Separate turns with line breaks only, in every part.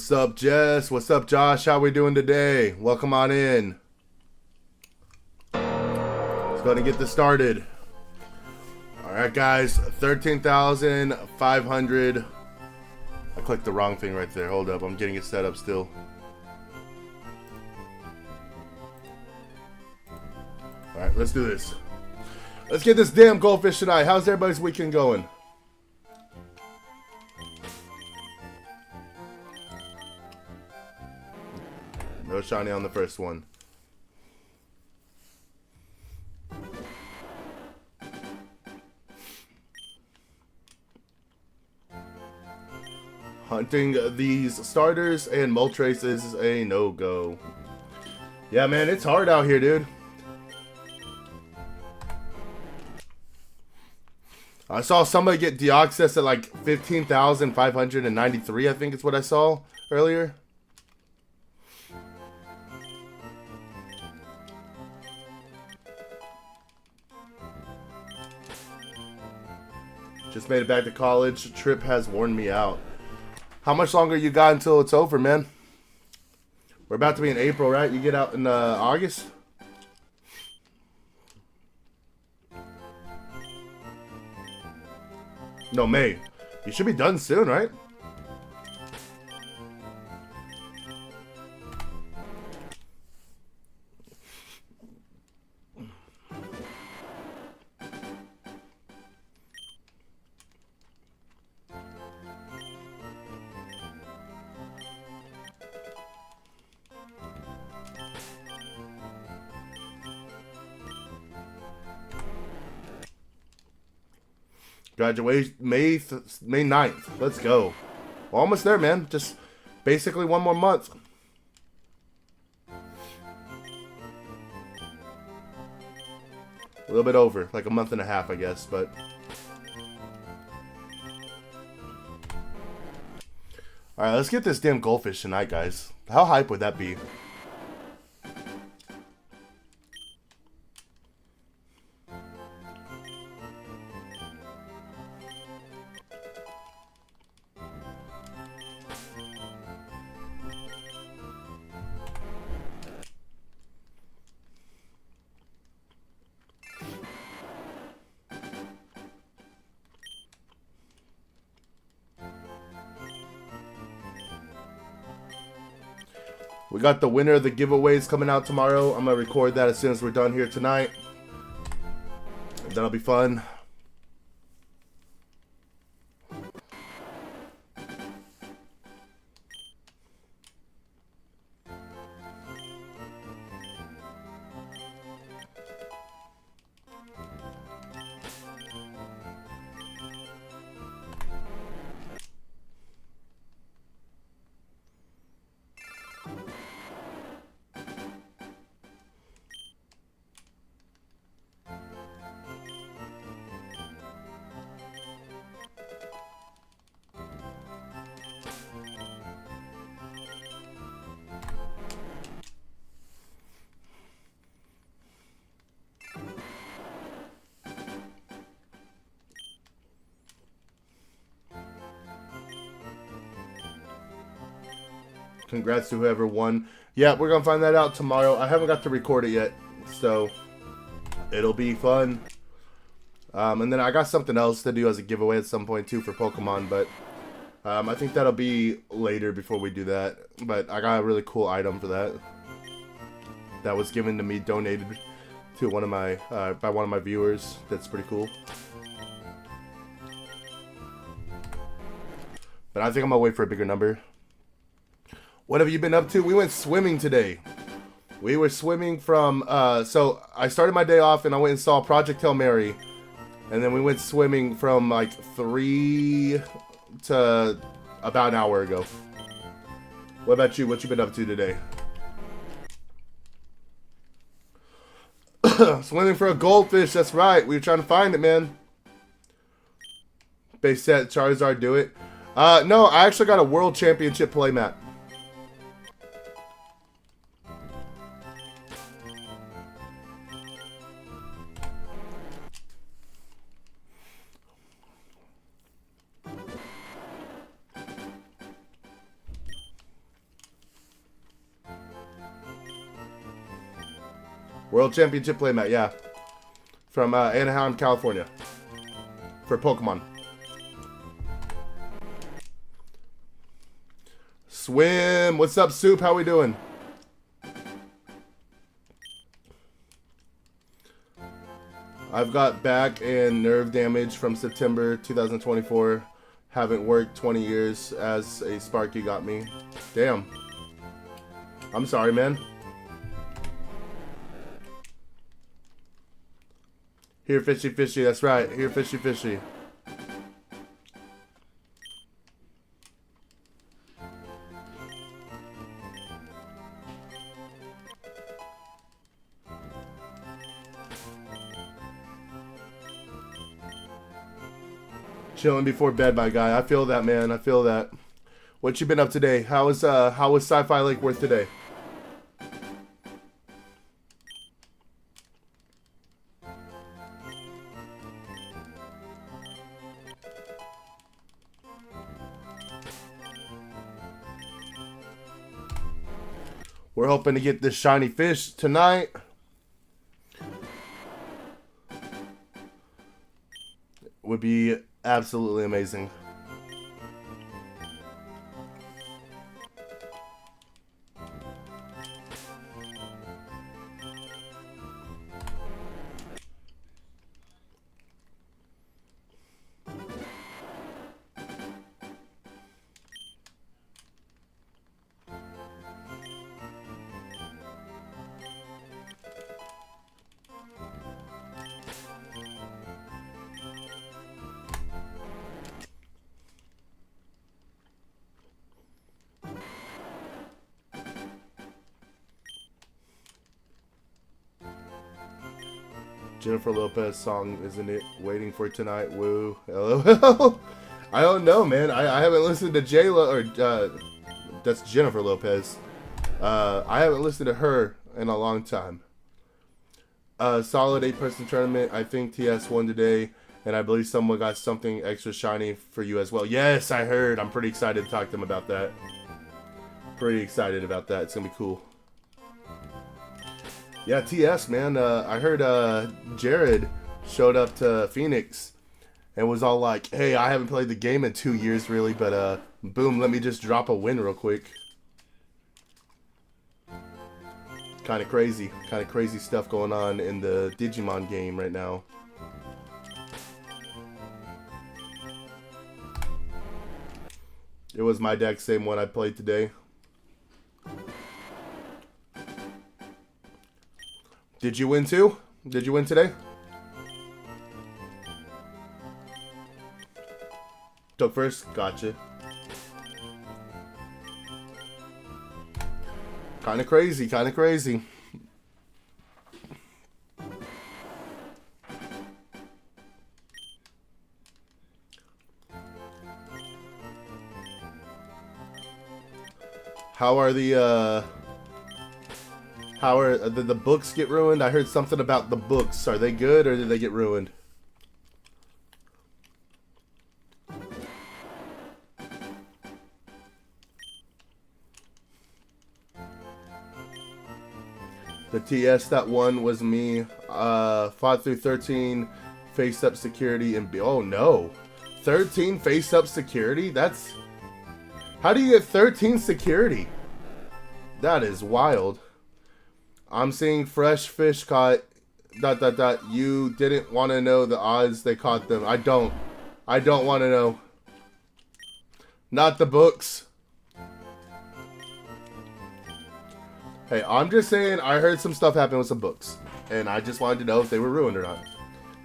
What's up, Jess? What's up, Josh? How we doing today? Welcome on in. Let's go ahead and get this started. All right, guys. 13,500. I clicked the wrong thing right there. Hold up. I'm getting it set up still. All right, let's do this. Let's get this damn goldfish tonight. How's everybody's weekend going? No shiny on the first one. Hunting these starters and Moltres is a no-go. Yeah, man, it's hard out here, dude. I saw somebody get Deoxys at like 15,593, I think is what I saw earlier. Just made it back to college. Trip has worn me out. How much longer you got until it's over, man? We're about to be in April, right? You get out in August? No, May. You should be done soon, right? Graduation May 9th. Let's go. We're almost there, man. Just basically one more month. A little bit over, like a month and a half, I guess, but alright, let's get this damn goldfish tonight, guys. How hype would that be? We got the winner of the giveaways coming out tomorrow. I'm going to record that as soon as we're done here tonight. That'll be fun. Congrats to whoever won. Yeah, we're going to find that out tomorrow. I haven't got to record it yet, so it'll be fun. And then I got something else to do as a giveaway at some point, too, for Pokemon. But I think that'll be later before we do that. But I got a really cool item for that. That was given to me, donated to one of my by one of my viewers. That's pretty cool. But I think I'm going to wait for a bigger number. What have you been up to? We went swimming today. We were swimming from, so I started my day off and I went and saw Project Hail Mary. And then we went swimming from like 3 to about an hour ago. What about you? What you been up to today? Swimming for a goldfish, that's right. We were trying to find it, man. Base set, Charizard, do it. No, I actually got a World Championship playmat. World Championship playmat, yeah. From Anaheim, California. For Pokemon. Swim! What's up, Soup? How we doing? I've got back and nerve damage from September 2024. Haven't worked 20 years as a Sparky got me. Damn. I'm sorry, man. Here, fishy, fishy. That's right. Here, fishy, fishy. Chilling before bed, my guy. I feel that, man. I feel that. What you been up today? How was Sci-Fi Lake Worth today? We're hoping to get this shiny fish tonight. Would be absolutely amazing. Jennifer Lopez song, isn't it? Waiting for tonight. Woo. LOL. I don't know, man. I haven't listened to J-Lo, or that's Jennifer Lopez. I haven't listened to her in a long time. Solid 8-person tournament. I think TS won today, and I believe someone got something extra shiny for you as well. Yes, I heard. I'm pretty excited to talk to them about that. Pretty excited about that. It's gonna be cool. Yeah, TS, man. I heard Jared showed up to Phoenix and was all like, hey, I haven't played the game in 2 years, really, but boom, let me just drop a win real quick. Kind of crazy stuff going on in the Digimon game right now. It was my deck, same one I played today. Did you win too? Did you win today? Took first? Gotcha. Kinda crazy, kinda crazy. How are the the books get ruined? I heard something about the books. Are they good or did they get ruined? The TS that won was me. Fought through 13 face up security and oh no. 13 face up security? That's... How do you get 13 security? That is wild. I'm seeing fresh fish caught... ... You didn't want to know the odds they caught them. I don't want to know. Not the books. Hey, I'm just saying I heard some stuff happen with some books. And I just wanted to know if they were ruined or not.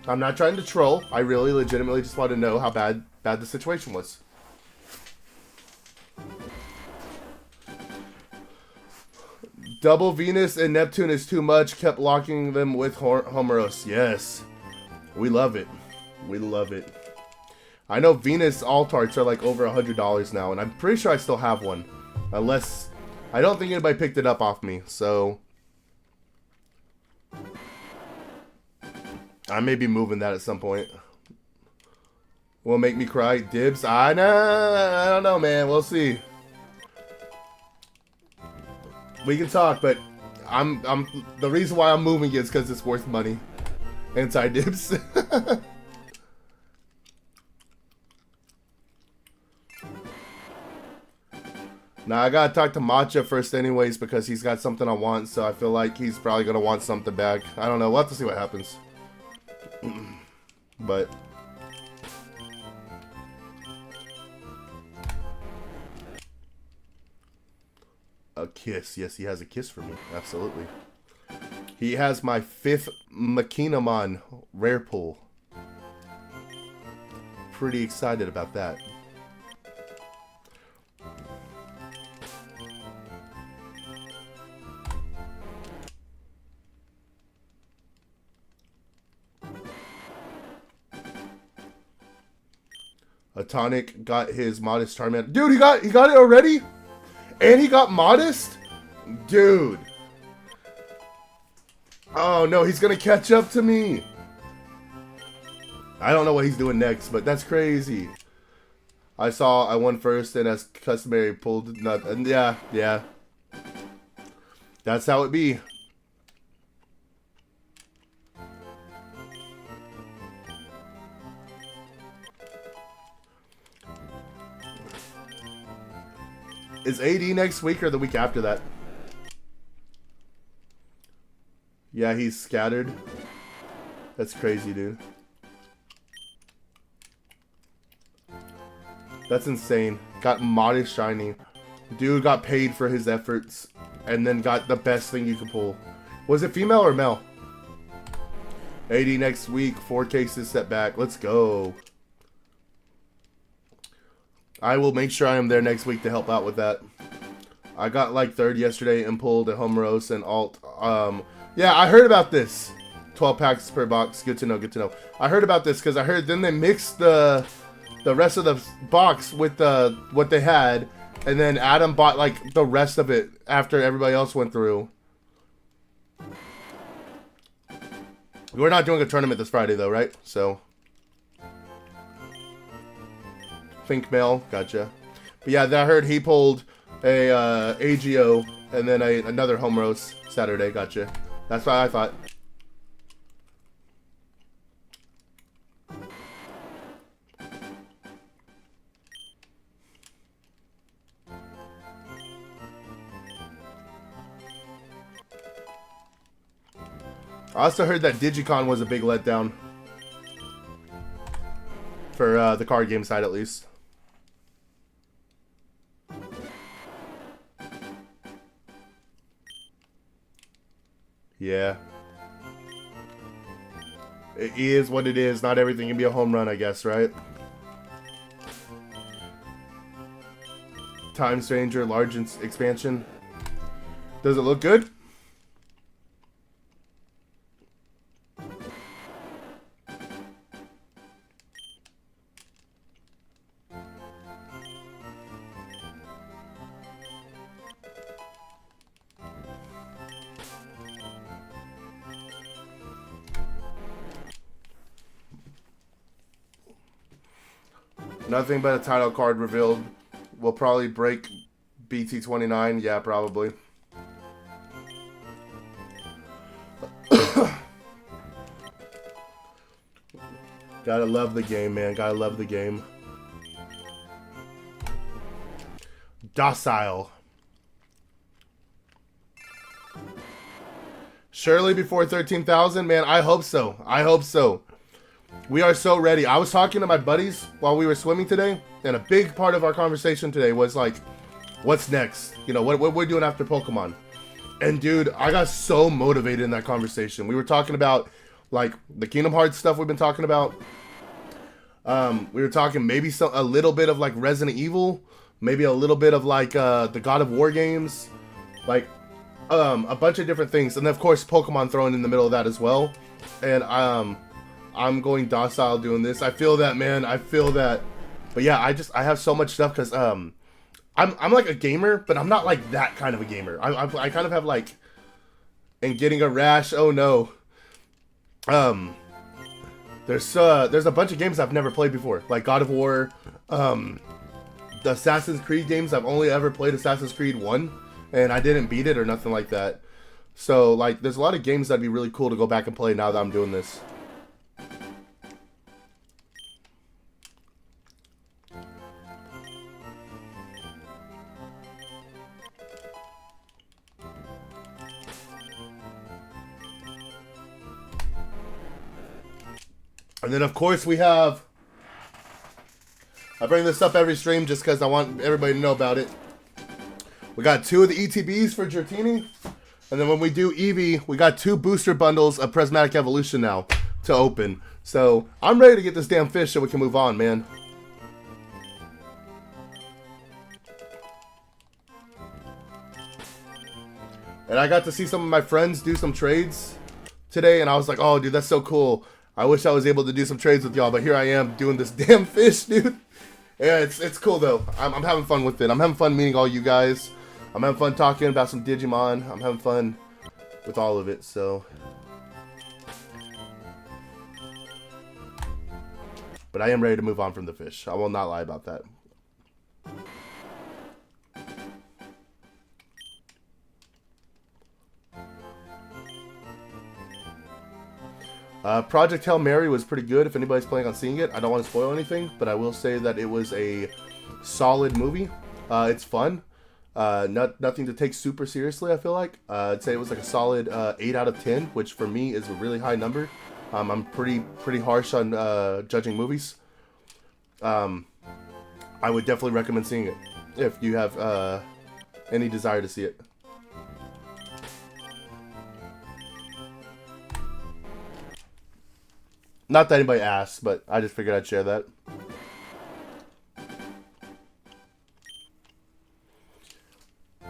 I'm not trying to troll. I really legitimately just wanted to know how bad the situation was. Double Venus and Neptune is too much. Kept locking them with Homeros. Yes. We love it. We love it. I know Venus Altarts are like over $100 now, and I'm pretty sure I still have one. Unless... I don't think anybody picked it up off me, so... I may be moving that at some point. Will make me cry. Dibs? I don't know, man. We'll see. We can talk, but I'm the reason why I'm moving is because it's worth money. Anti-dips. Now I gotta talk to Matcha first anyways because he's got something I want, so I feel like he's probably gonna want something back. I don't know, we'll have to see what happens. But a kiss. Yes, he has a kiss for me. Absolutely. He has my 5th Makinamon rare pull. Pretty excited about that. Atonic got his Modest Charmander. Dude, he got it already? And he got Modest? Dude. Oh no, he's gonna catch up to me. I don't know what he's doing next, but that's crazy. I won first and as customary pulled nothing. Yeah. That's how it be. Is AD next week or the week after that? Yeah, he's scattered. That's crazy, dude. That's insane. Got Modest Shiny. Dude got paid for his efforts and then got the best thing you could pull. Was it female or male? AD next week. 4 cases set back. Let's go. I will make sure I am there next week to help out with that. I got like 3rd yesterday and pulled a Homeros and alt. Yeah, I heard about this. 12 packs per box. Good to know, good to know. I heard about this because I heard then they mixed the rest of the box with what they had. And then Adam bought like the rest of it after everybody else went through. We're not doing a tournament this Friday though, right? So... Think male, gotcha. But yeah, I heard he pulled a AGO and then another home roast Saturday, gotcha. That's what I thought. I also heard that Digicon was a big letdown. For the card game side at least. Yeah. It is what it is. Not everything can be a home run, I guess, right? Time Stranger, large expansion. Does it look good? Nothing but a title card revealed. Will probably break BT29. Yeah, probably. Gotta love the game, man. Gotta love the game. Docile. Surely before 13,000? Man, I hope so. I hope so. We are so ready. I was talking to my buddies while we were swimming today, and a big part of our conversation today was like, what's next? You know, what we're doing after Pokemon. And dude, I got so motivated in that conversation. We were talking about like the Kingdom Hearts stuff we've been talking about. We were talking maybe a little bit of like Resident Evil, maybe a little bit of like the God of War games, like a bunch of different things, and then of course Pokemon thrown in the middle of that as well. And I'm going docile doing this. I feel that, man. I feel that. But yeah, I have so much stuff because I'm like a gamer, but I'm not like that kind of a gamer. I kind of have like, and getting a rash. Oh no. There's a bunch of games I've never played before, like God of War, the Assassin's Creed games. I've only ever played Assassin's Creed 1, and I didn't beat it or nothing like that. So, like, there's a lot of games that'd be really cool to go back and play now that I'm doing this. And then, of course, we have... I bring this up every stream just because I want everybody to know about it. We got 2 of the ETBs for Dratini. And then when we do Eevee, we got 2 booster bundles of Prismatic Evolution now to open. So, I'm ready to get this damn fish so we can move on, man. And I got to see some of my friends do some trades today, and I was like, oh, dude, that's so cool. I wish I was able to do some trades with y'all, but here I am doing this damn fish, dude. Yeah, it's cool, though. I'm having fun with it. I'm having fun meeting all you guys. I'm having fun talking about some Digimon. I'm having fun with all of it, so. But I am ready to move on from the fish. I will not lie about that. Project Hail Mary was pretty good if anybody's planning on seeing it. I don't want to spoil anything, but I will say that it was a solid movie. It's fun. Nothing to take super seriously, I feel like. I'd say it was like a solid 8 out of 10, which for me is a really high number. I'm pretty harsh on judging movies. I would definitely recommend seeing it if you have any desire to see it. Not that anybody asked, but I just figured I'd share that. I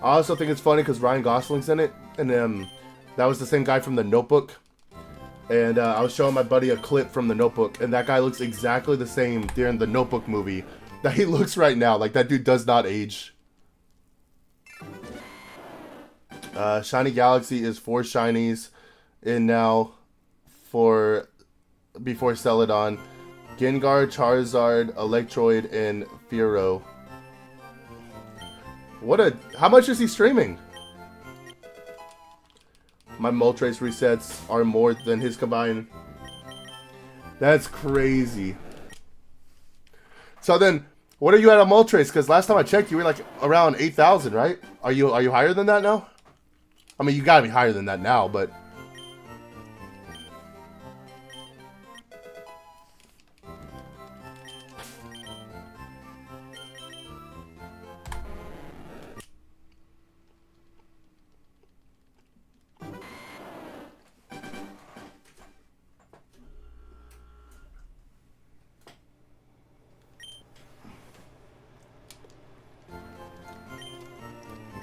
also think it's funny because Ryan Gosling's in it, and that was the same guy from The Notebook. And I was showing my buddy a clip from The Notebook, and that guy looks exactly the same during the Notebook movie that he looks right now. Like, that dude does not age. Shiny Galaxy is 4 shinies in now for... before Celadon. Gengar, Charizard, Electroid, and Fearow. How much is he streaming? My Moltres resets are more than his combined. That's crazy. So then, what are you at a Moltres? Because last time I checked, you were like around 8,000, right? Are you higher than that now? I mean, you gotta be higher than that now, but...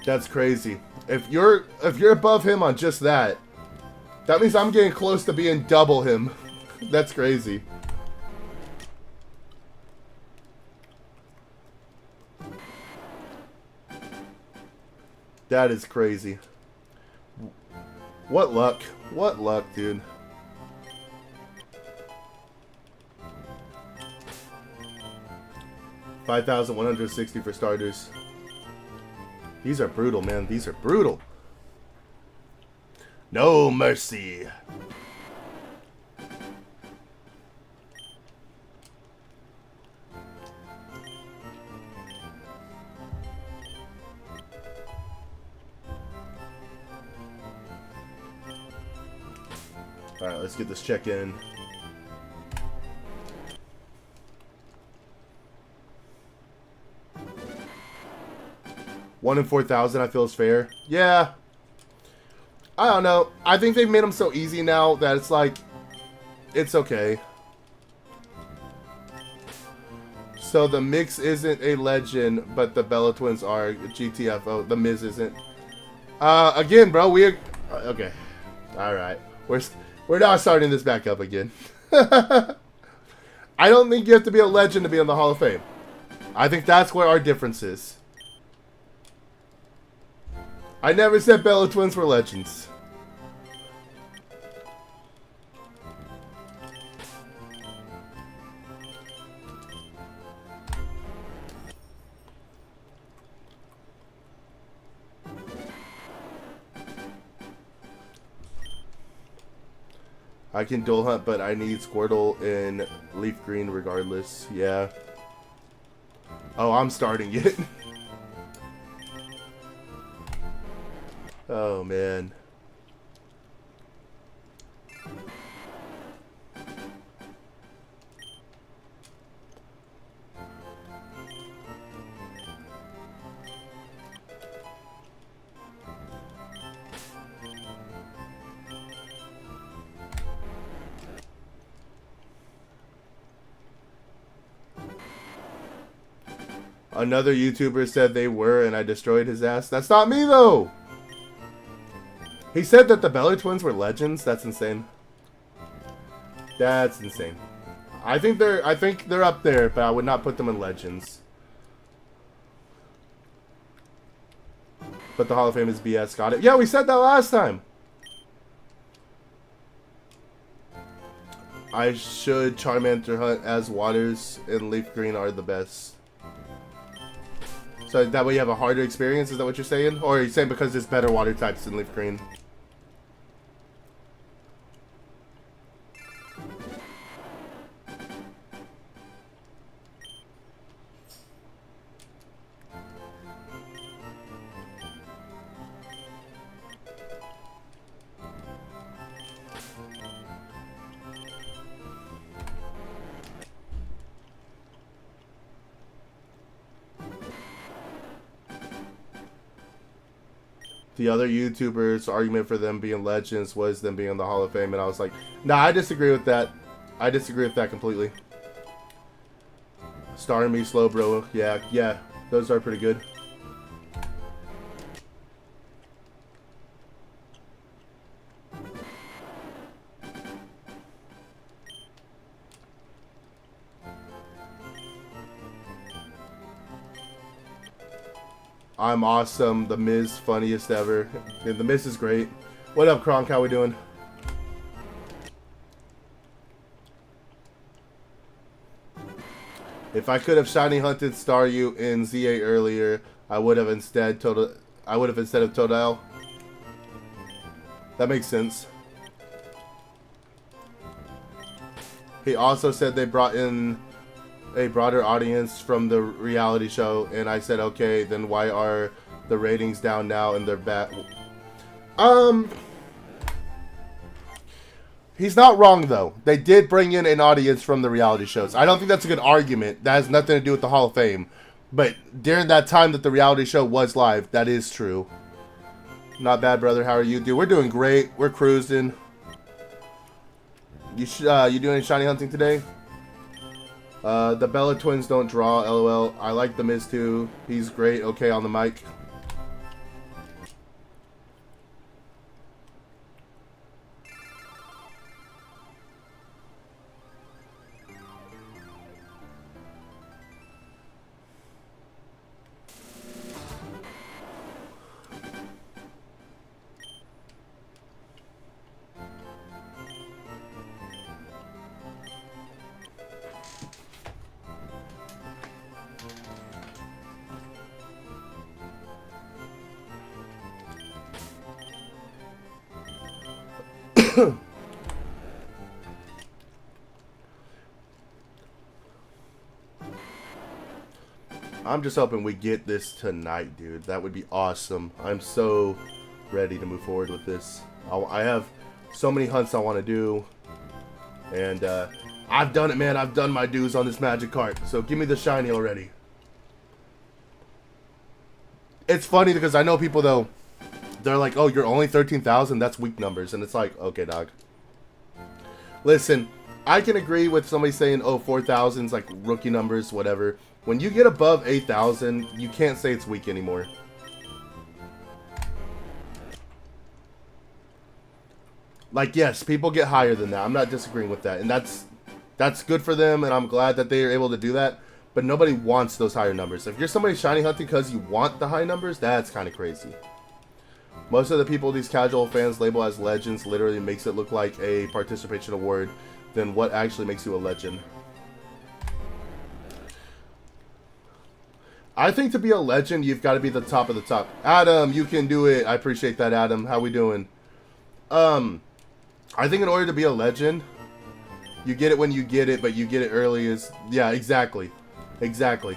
That's crazy. If you're above him on just that, that means I'm getting close to being double him. That's crazy. That is crazy. What luck. What luck, dude. $5,160 for starters. These are brutal, man. These are brutal. No mercy. Alright, let's get this check in. One in 4,000 I feel is fair. Yeah. I don't know. I think they've made them so easy now that it's like, it's okay. So the Mix isn't a legend, but the Bella Twins are. GTFO. The Miz isn't. Again, bro, we're... Okay. Alright. We're not starting this back up again. I don't think you have to be a legend to be in the Hall of Fame. I think that's where our difference is. I never said Bella Twins were legends. I can dual hunt, but I need Squirtle in Leaf Green regardless. Yeah. Oh, I'm starting it. Oh, man. Another YouTuber said they were, and I destroyed his ass. That's not me, though! He said that the Beller twins were legends. That's insane. That's insane. I think they're up there, but I would not put them in legends. But the Hall of Fame is BS. Got it. Yeah, we said that last time. I should Charmander hunt as waters and Leaf Green are the best. So that way you have a harder experience, is that what you're saying? Or are you saying because there's better water types in Leaf Green? The other YouTubers' argument for them being legends was them being in the Hall of Fame, and I was like, nah, I disagree with that. I disagree with that completely. Star Me, Slow Bro, yeah, those are pretty good. I'm awesome. The Miz, funniest ever. Yeah, the Miz is great. What up, Kronk? How we doing? If I could have shiny hunted Staryu in Z8 earlier, I would have instead of Totodile. That makes sense. He also said they brought in a broader audience from the reality show, and I said, okay, then why are the ratings down now and they're back? He's not wrong, though. They did bring in an audience from the reality shows. I don't think that's a good argument. That has nothing to do with the Hall of Fame. But during that time that the reality show was live, that is true. Not bad, brother. How are you? Dude, we're doing great. We're cruising. You doing any shiny hunting today? The Bella twins don't draw, LOL. I like the Miz too. He's great. Okay on the mic. I'm just hoping we get this tonight, dude. That would be awesome. I'm so ready to move forward with this. I have so many hunts I want to do. And I've done it, man. I've done my dues on this Magikarp. So give me the shiny already. It's funny because I know people, though, they're like, oh, you're only 13,000? That's weak numbers. And it's like, okay, dog. Listen, I can agree with somebody saying, oh, 4,000's like rookie numbers, whatever. When you get above 8,000, you can't say it's weak anymore. Like, yes, people get higher than that. I'm not disagreeing with that. And that's good for them, and I'm glad that they are able to do that. But nobody wants those higher numbers. If you're somebody shiny hunting because you want the high numbers, that's kind of crazy. Most of the people these casual fans label as legends literally makes it look like a participation award than what actually makes you a legend. I think to be a legend, you've got to be the top of the top. Adam, you can do it. I appreciate that, Adam. How we doing? I think in order to be a legend, you get it when you get it, but you get it early is... Yeah, exactly. Exactly.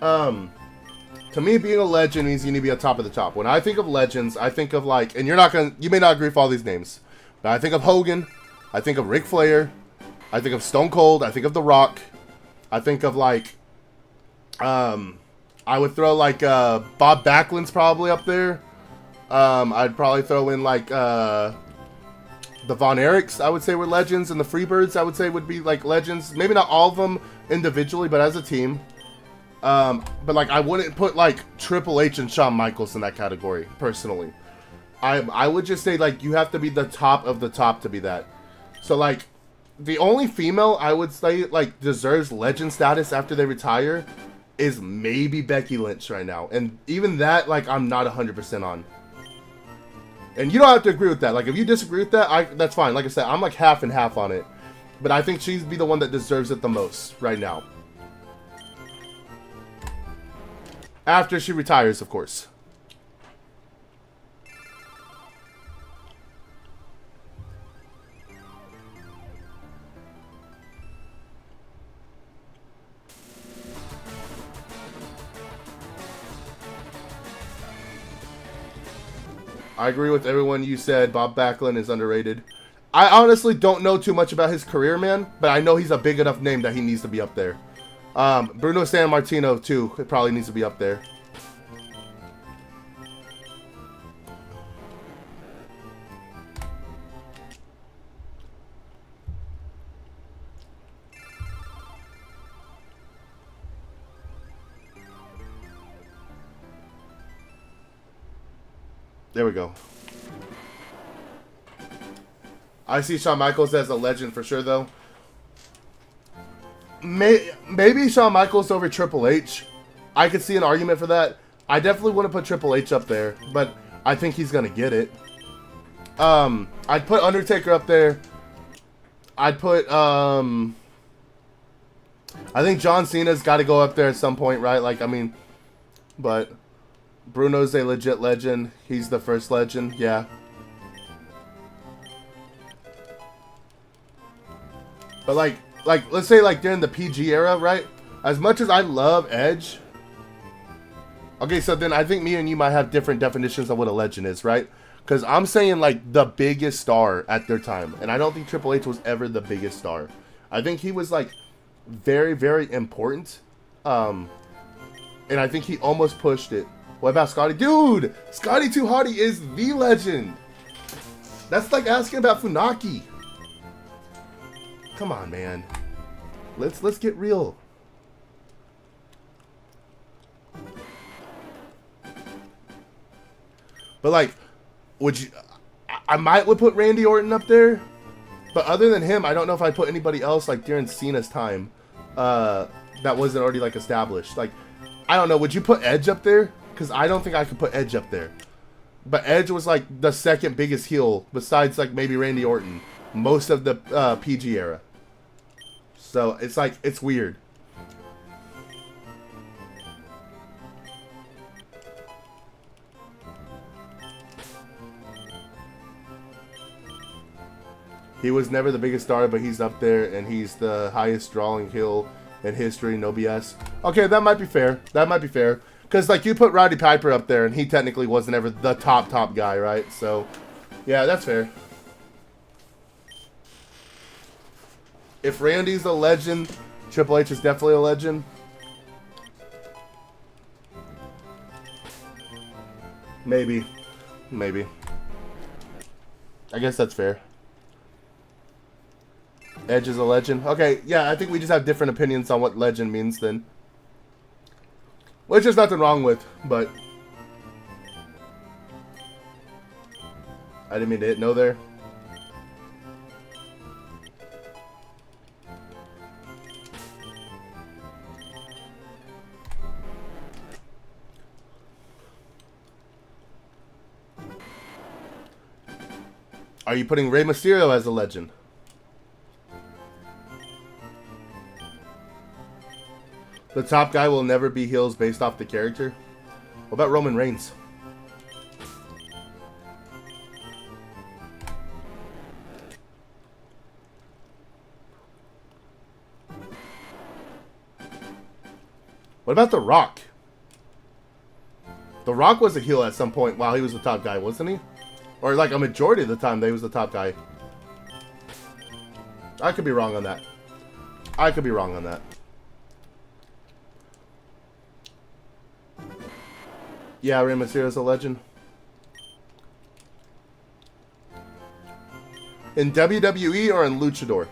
To me, being a legend means you need to be on top of the top. When I think of legends, I think of like... And you may not agree with all these names. But I think of Hogan. I think of Ric Flair. I think of Stone Cold. I think of The Rock. I think of like... I would throw like Bob Backlund's probably up there. I'd probably throw in like the Von Erichs, I would say were legends, and the Freebirds I would say would be like legends. Maybe not all of them individually, but as a team. But like I wouldn't put like Triple H and Shawn Michaels in that category personally. I would just say like you have to be the top of the top to be that. So like the only female I would say like deserves legend status after they retire is maybe Becky Lynch right now. And even that, like, I'm not 100% on. And you don't have to agree with that. Like, if you disagree with that, that's fine. Like I said, I'm like half and half on it. But I think she'd be the one that deserves it the most right now. After she retires, of course. I agree with everyone you said. Bob Backlund is underrated. I honestly don't know too much about his career, man, but I know he's a big enough name that he needs to be up there. Bruno Sammartino, too. It probably needs to be up there. There we go. I see Shawn Michaels as a legend for sure, though. Maybe Shawn Michaels over Triple H. I could see an argument for that. I definitely wouldn't put Triple H up there, but I think he's gonna get it. I'd put Undertaker up there. I'd put I think John Cena's got to go up there at some point, right? Like, I mean, but Bruno's a legit legend. He's the first legend, yeah. But like let's say like during the PG era, right? As much as I love Edge, okay, so then I think me and you might have different definitions of what a legend is, right? Because I'm saying like the biggest star at their time, and I don't think Triple H was ever the biggest star. I think he was like very, very important, and I think he almost pushed it. What about Scotty? Dude, Scotty 2 Hotty is the legend. That's like asking about Funaki. Come on, man. Let's get real. But like, would you? I would put Randy Orton up there, but other than him, I don't know if I'd put anybody else like during Cena's time that wasn't already like established. Like, I don't know. Would you put Edge up there? Because I don't think I could put Edge up there. But Edge was like the second biggest heel besides like maybe Randy Orton most of the PG era. So it's like, it's weird. He was never the biggest star, but he's up there, and he's the highest drawing heel in history, no BS. Okay, that might be fair. That might be fair. Because, like, you put Roddy Piper up there, and he technically wasn't ever the top guy, right? So, yeah, that's fair. If Randy's a legend, Triple H is definitely a legend. Maybe. Maybe. I guess that's fair. Edge is a legend. Okay, yeah, I think we just have different opinions on what legend means then. Which there's nothing wrong with, but I didn't mean to hit no there. Are you putting Rey Mysterio as a legend? The top guy will never be heels based off the character. What about Roman Reigns? What about The Rock? The Rock was a heel at some point while he was the top guy, wasn't he? Or like a majority of the time that he was the top guy. I could be wrong on that. I could be wrong on that. Yeah, Rey Mysterio's a legend. In WWE or in Luchador?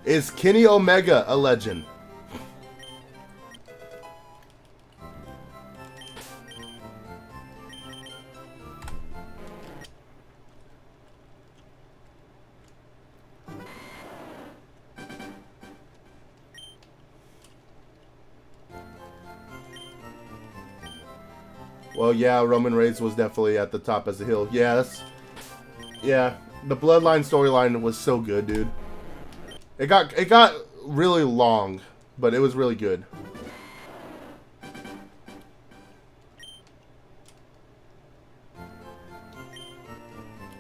Is Kenny Omega a legend? Well, yeah, Roman Reigns was definitely at the top as a heel. Yeah, yeah. The Bloodline storyline was so good, dude. It got really long, but it was really good.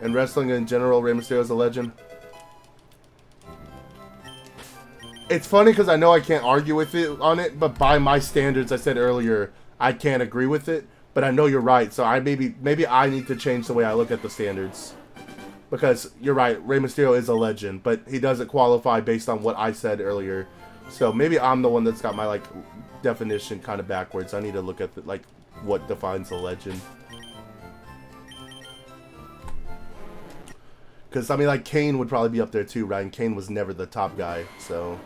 And wrestling in general, Rey Mysterio is a legend. It's funny because I know I can't argue with it on it, but by my standards, I said earlier, I can't agree with it. But I know you're right, so maybe I need to change the way I look at the standards. Because you're right, Rey Mysterio is a legend, but he doesn't qualify based on what I said earlier. So maybe I'm the one that's got my definition kind of backwards. I need to look at what defines a legend. Because I mean, Kane would probably be up there too, right? And Kane was never the top guy, so.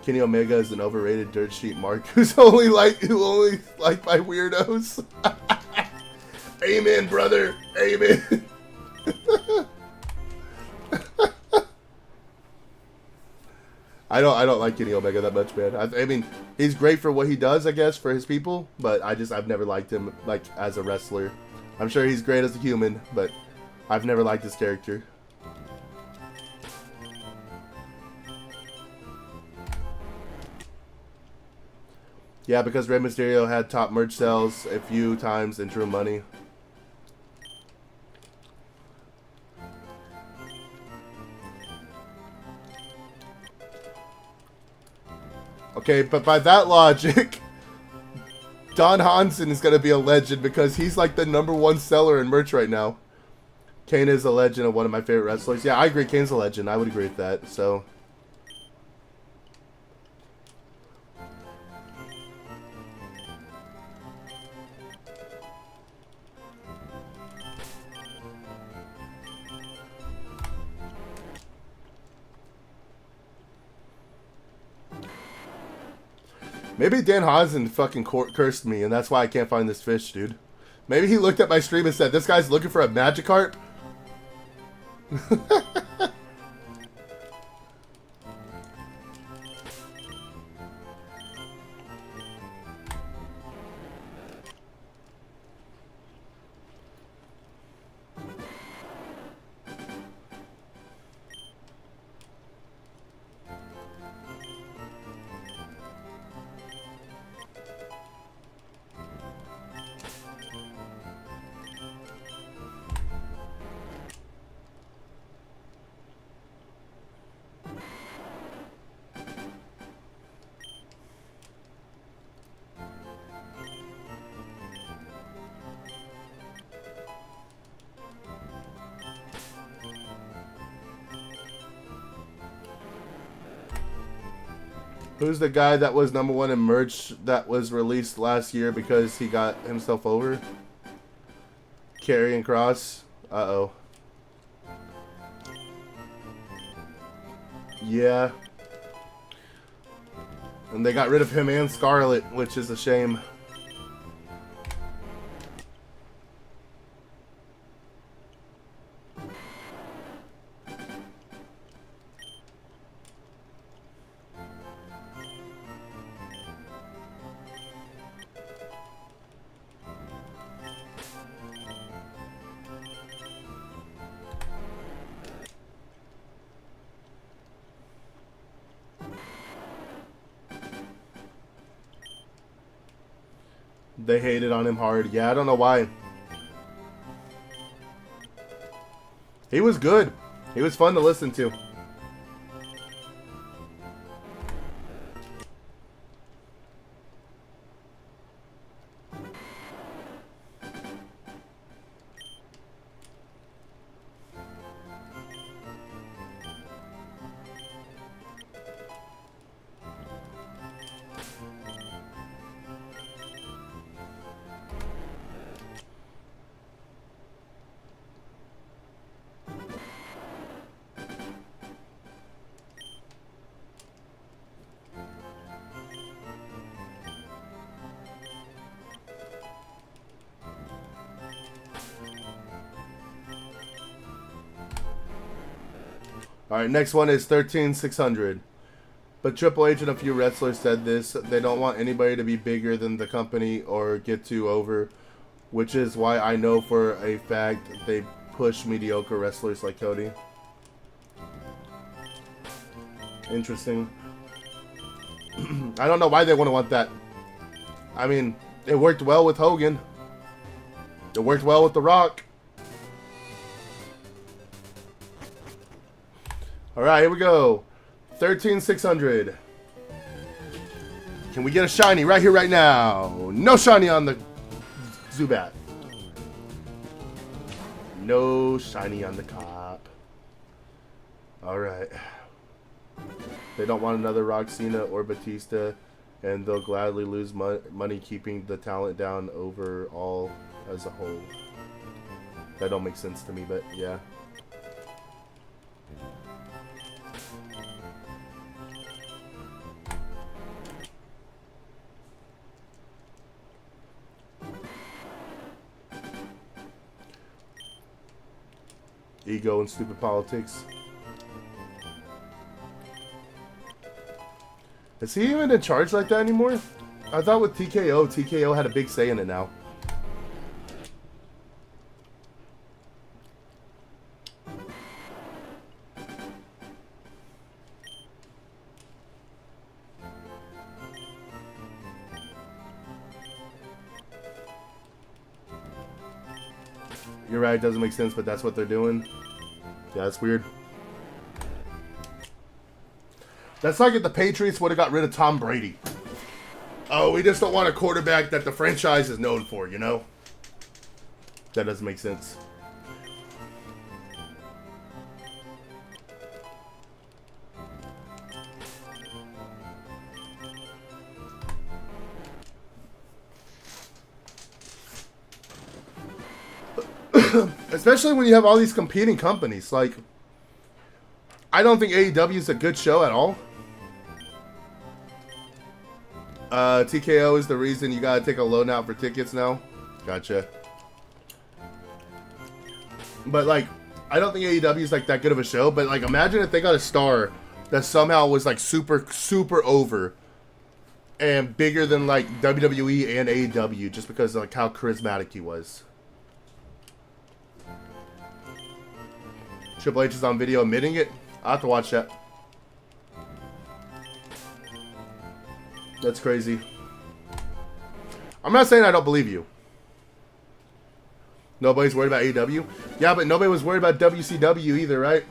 Kenny Omega is an overrated dirt sheet mark who's only liked by weirdos. Amen, brother. Amen. I don't like Kenny Omega that much, man. I mean, he's great for what he does, I guess, for his people, but I've never liked him as a wrestler. I'm sure he's great as a human, but I've never liked his character. Yeah, because Rey Mysterio had top merch sales a few times and drew money. Okay, but by that logic, Don Hansen is going to be a legend because he's like the #1 seller in merch right now. Kane is a legend and one of my favorite wrestlers. Yeah, I agree. Kane's a legend. I would agree with that. So. Maybe Dan Hansen fucking cursed me, and that's why I can't find this fish, dude. Maybe he looked at my stream and said, "This guy's looking for a Magikarp." Who's the guy that was #1 in merch that was released last year because he got himself over? Karrion Kross. Uh-oh. Yeah. And they got rid of him and Scarlett, which is a shame. They hated on him hard. Yeah, I don't know why. He was good. He was fun to listen to. Alright, next one is 13,600. But Triple H and a few wrestlers said this. They don't want anybody to be bigger than the company or get too over. Which is why I know for a fact they push mediocre wrestlers like Cody. Interesting. I don't know why they wouldn't want that. I mean, it worked well with Hogan. It worked well with The Rock. Alright, here we go. 13,600. Can we get a shiny right here, right now? No shiny on the Zubat. No shiny on the cop. Alright. They don't want another Roxina or Batista, and they'll gladly lose money keeping the talent down overall as a whole. That don't make sense to me, but yeah. Ego and stupid politics. Is he even in charge like that anymore? I thought with TKO had a big say in it now. You're right, it doesn't make sense, but that's what they're doing. Yeah, that's weird. That's like if the Patriots would have got rid of Tom Brady. Oh, we just don't want a quarterback that the franchise is known for, you know? That doesn't make sense. Especially when you have all these competing companies. Like, I don't think AEW is a good show at all. TKO is the reason you gotta take a loan out for tickets now. Gotcha. But, like, I don't think AEW is, like, that good of a show. But, like, imagine if they got a star that somehow was, like, super, super over. And bigger than, like, WWE and AEW. Just because of, like, how charismatic he was. Triple H is on video admitting it. I'll have to watch that. That's crazy. I'm not saying I don't believe you. Nobody's worried about AEW? Yeah, but nobody was worried about WCW either, right?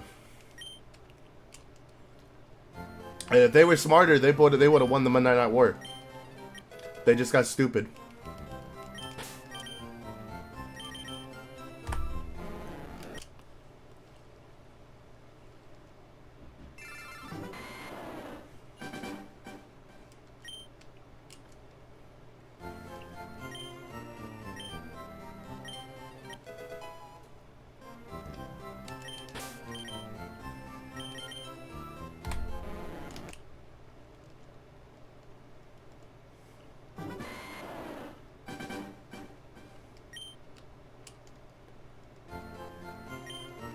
And if they were smarter, they would have won the Monday Night War. They just got stupid.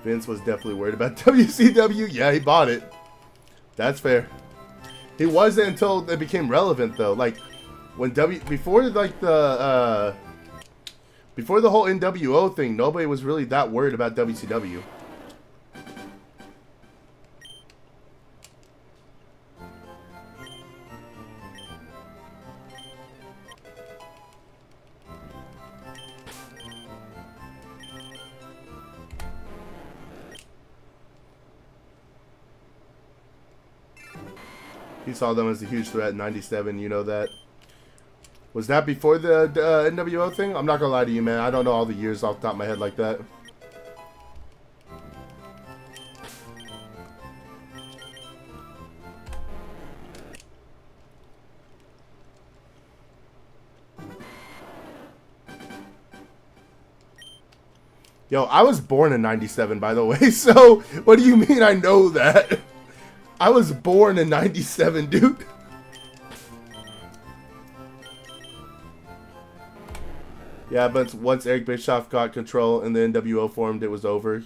Vince was definitely worried about WCW. Yeah, he bought it. That's fair. He wasn't until it became relevant, though. Like, when before the whole NWO thing, nobody was really that worried about WCW. He saw them as a huge threat in '97. You know that. Was that before the NWO thing? I'm not gonna lie to you, man. I don't know all the years off the top of my head like that. Yo, I was born in '97, by the way. So, what do you mean I know that? I was born in '97, dude. Yeah, but once Eric Bischoff got control and the NWO formed, it was over.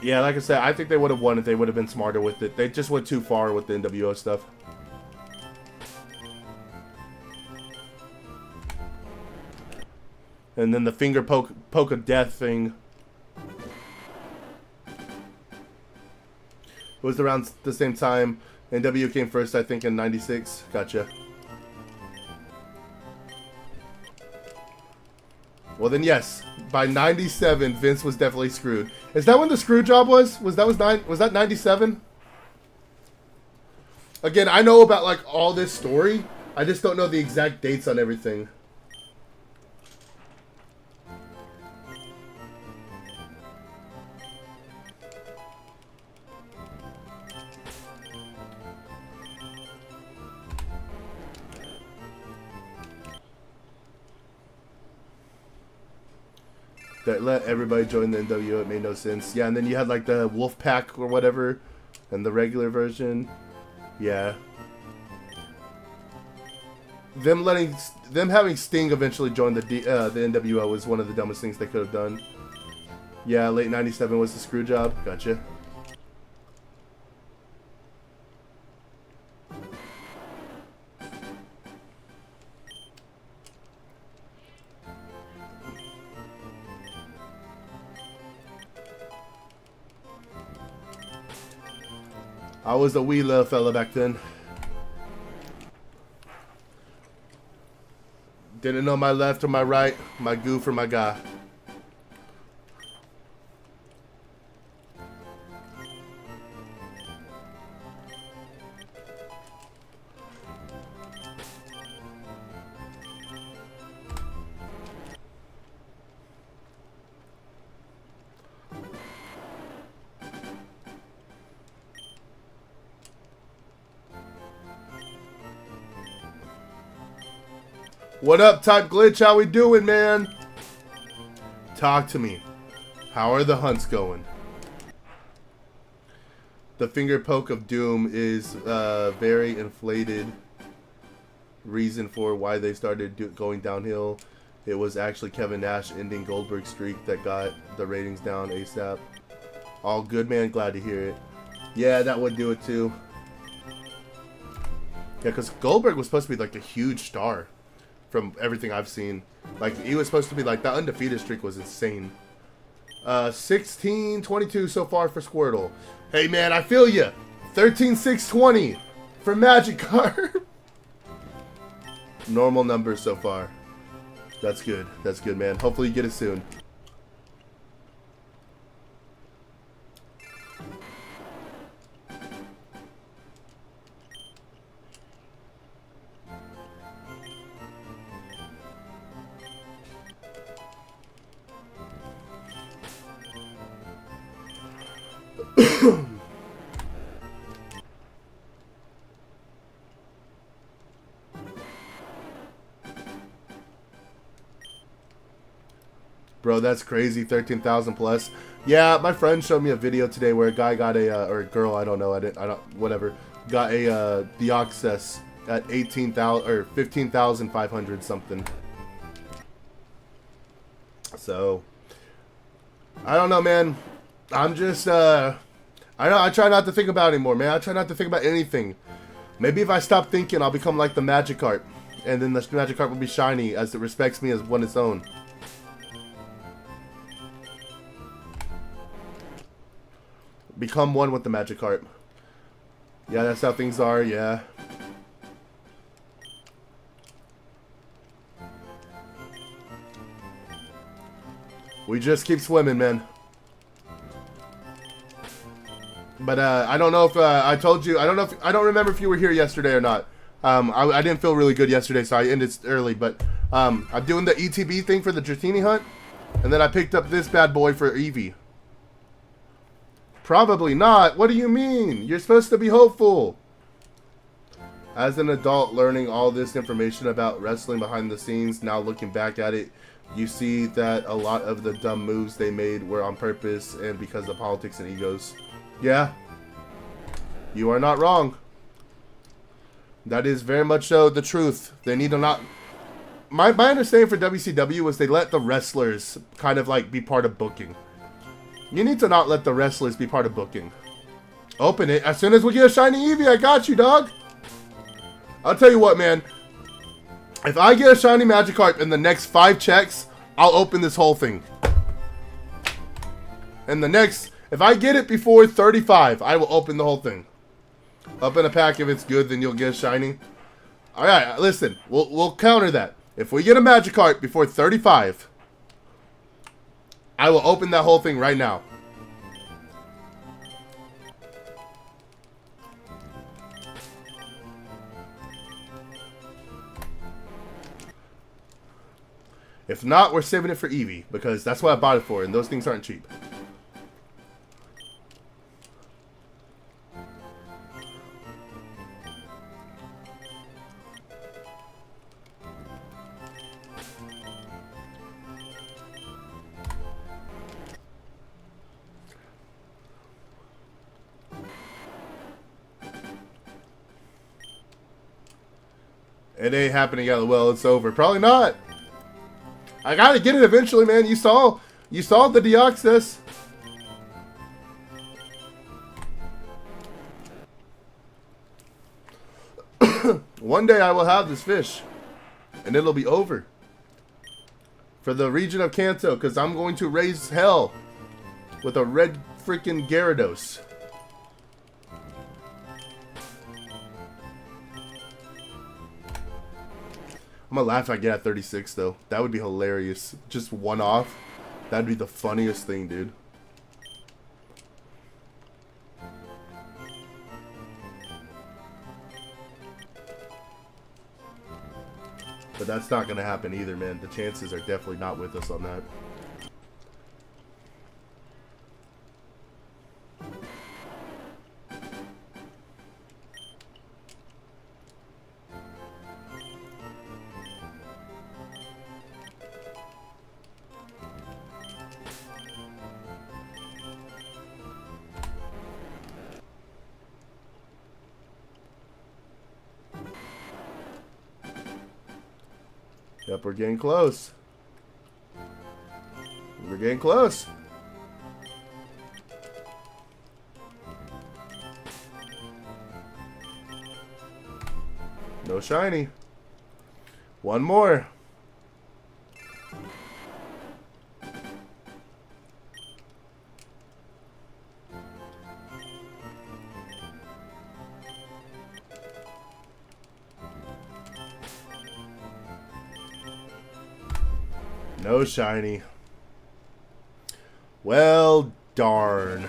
Yeah, like I said, I think they would have won if they would have been smarter with it. They just went too far with the NWO stuff. And then the finger poke of death thing was around the same time. NWO came first, I think, in '96. Gotcha. Well, then yes, by '97, Vince was definitely screwed. Is that when the screw job was? Was that '97? Again, I know about like all this story. I just don't know the exact dates on everything. That let everybody join the NWO, it made no sense. Yeah, and then you had like the Wolf Pack or whatever, and the regular version. Yeah. Them having Sting eventually join the NWO was one of the dumbest things they could have done. Yeah, late '97 was the screw job. Gotcha. I was a wee little fella back then. Didn't know my left or my right, my goof or my guy. What up, Type Glitch? How we doing, man? Talk to me. How are the hunts going? The finger poke of doom is very inflated reason for why they started going downhill. It was actually Kevin Nash ending Goldberg's streak that got the ratings down ASAP. All good, man. Glad to hear it. Yeah, that would do it too. Yeah, because Goldberg was supposed to be like a huge star. From everything I've seen, like he was supposed to be like that undefeated streak was insane. 16-22 so far for Squirtle. Hey man, I feel you. 13-6-20 for Magikarp. Normal numbers so far. That's good. That's good, man. Hopefully you get it soon. Bro, that's crazy. 13,000 plus. Yeah, my friend showed me a video today where a guy got a or a girl, I don't know, whatever, got a Deoxys at 18,000 or 15,500 something. So I don't know, man. I'm just I try not to think about it anymore, man. I try not to think about anything. Maybe if I stop thinking, I'll become like the Magikarp, and then the Magikarp will be shiny as it respects me as one its own. Become one with the Magikarp. Yeah, that's how things are, yeah. We just keep swimming, man. But I don't know if I told you. I don't remember if you were here yesterday or not. I didn't feel really good yesterday, so I ended early. But I'm doing the ETB thing for the Dratini hunt, and then I picked up this bad boy for Eevee. Probably not. What do you mean? You're supposed to be hopeful. As an adult learning all this information about wrestling behind the scenes, now looking back at it, you see that a lot of the dumb moves they made were on purpose and because of politics and egos. Yeah, you are not wrong. That is very much so the truth. They need to not... My understanding for WCW was they let the wrestlers kind of like be part of booking. You need to not let the wrestlers be part of booking. Open it. As soon as we get a shiny Eevee, I got you, dog. I'll tell you what, man. If I get a shiny Magikarp in the next 5 checks, I'll open this whole thing. And the next... If I get it before 35, I will open the whole thing. Open a pack. If it's good, then you'll get a shiny. Alright, listen. We'll counter that. If we get a Magikarp before 35... I will open that whole thing right now. If not, we're saving it for Eevee, because that's what I bought it for, and those things aren't cheap. It ain't happening yet. Well, it's over. Probably not. I gotta get it eventually, man. You saw the Deoxys. One day I will have this fish, and it'll be over for the region of Kanto, because I'm going to raise hell with a red freaking Gyarados. I'm gonna laugh if I get at 36 though. That would be hilarious. Just one off. That'd be the funniest thing, dude. But that's not gonna happen either, man. The chances are definitely not with us on that. Yep, we're getting close. We're getting close. No shiny. One more. No shiny. Well, darn.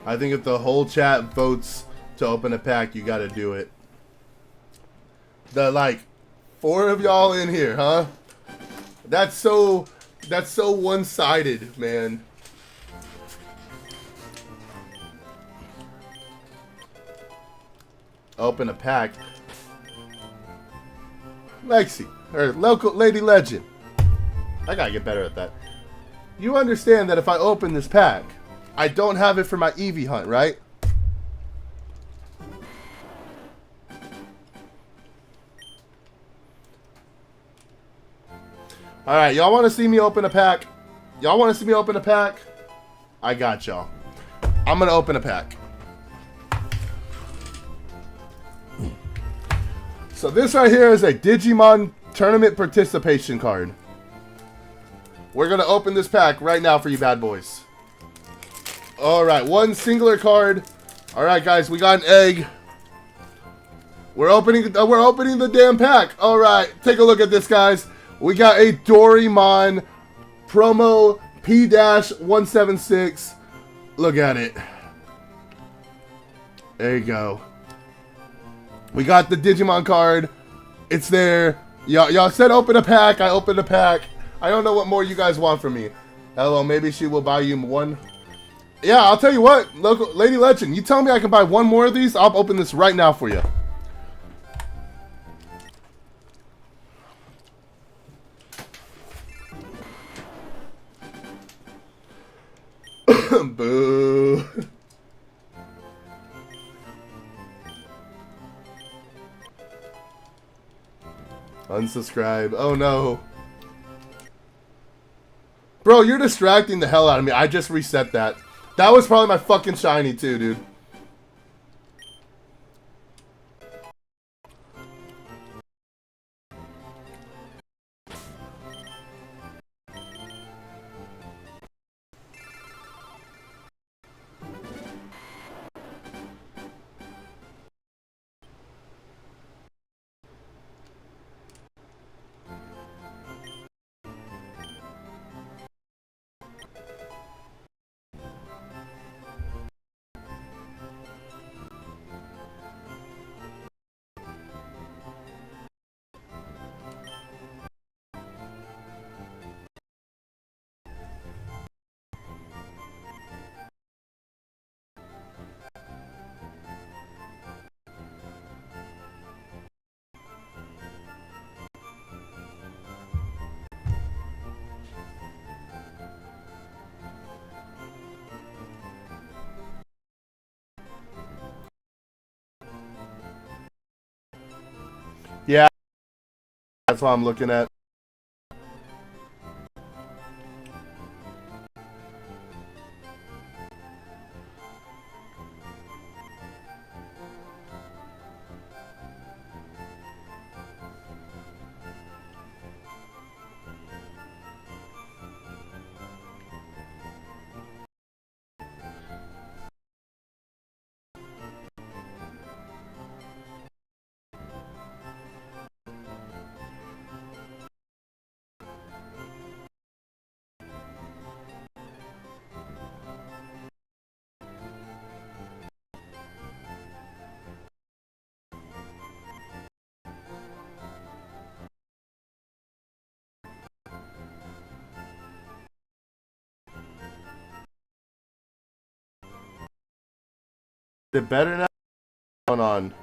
I think if the whole chat votes to open a pack, you gotta do it. The like 4 of y'all in here, huh? That's so one-sided, man. Open a pack. Lexi, or local Lady Legend. I gotta get better at that. You understand that if I open this pack, I don't have it for my Eevee hunt, right? Alright, y'all want to see me open a pack? Y'all want to see me open a pack? I got y'all. I'm going to open a pack. So this right here is a Digimon tournament participation card. We're going to open this pack right now for you bad boys. Alright, one singular card. Alright guys, we got an egg. We're opening the damn pack. Alright, take a look at this, guys. We got a Doraemon promo P-176. Look at it. There you go. We got the Digimon card. It's there. Y'all said open a pack. I opened a pack. I don't know what more you guys want from me. Hello, maybe she will buy you one. Yeah, I'll tell you what. Local Lady Legend, you tell me I can buy one more of these, I'll open this right now for you. Boo. Unsubscribe. Oh no. Bro, you're distracting the hell out of me. I just reset that. That was probably my fucking shiny too, dude. Yeah, that's what I'm looking at. Is it better now? What's going on?